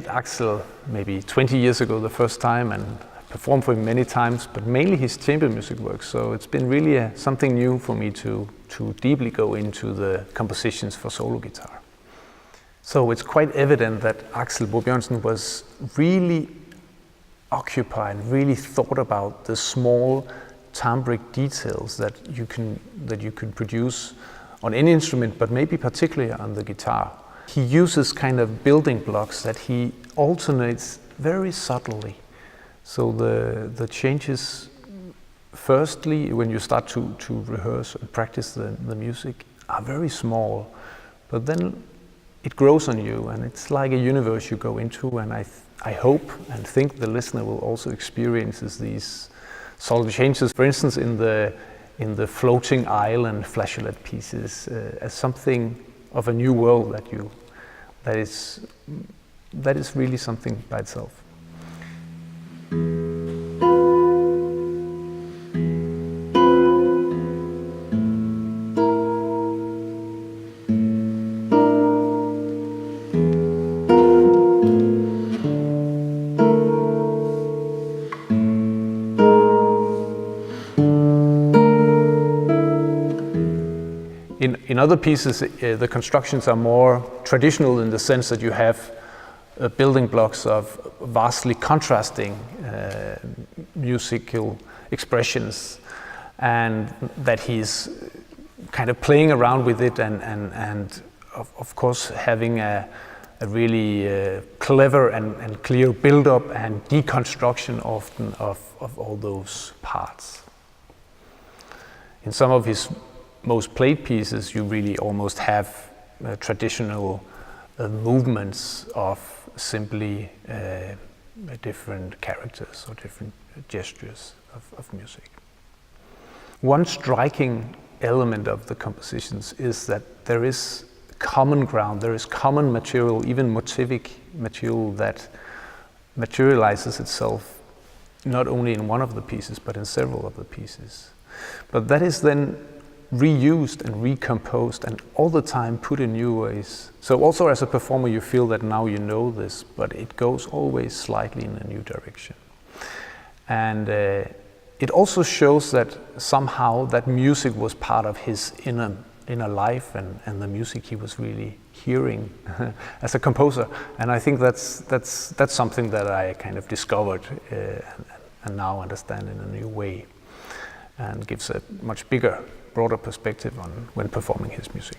met Axel maybe 20 years ago the first time and performed for him many times, but mainly his chamber music work. So it's been really something new for me to deeply go into the compositions for solo guitar. So it's quite evident that Axel Borup-Jørgensen was really occupied, really thought about the small timbric details that you can produce on any instrument, but maybe particularly on the guitar. He uses kind of building blocks that he alternates very subtly. So the changes, firstly, when you start to rehearse and practice the music, are very small, but then it grows on you, and it's like a universe you go into, and I hope and think the listener will also experience these subtle changes, for instance, in the floating island flageolet pieces, as something of a new world that is really something by itself. In other pieces, the constructions are more traditional in the sense that you have building blocks of vastly contrasting musical expressions, and that he's kind of playing around with it and of course having a really clever and clear build-up and deconstruction often of all those parts. In some of his most played pieces, you really almost have traditional movements of simply different characters or different gestures of music. One striking element of the compositions is that there is common ground, there is common material, even motivic material, that materializes itself not only in one of the pieces but in several of the pieces. But that is then reused and recomposed and all the time put in new ways. So also as a performer you feel that now you know this, but it goes always slightly in a new direction. And it also shows that somehow that music was part of his inner life and the music he was really hearing as a composer. And I think that's something that I kind of discovered and now understand in a new way, and gives a much bigger, broader perspective on when performing his music.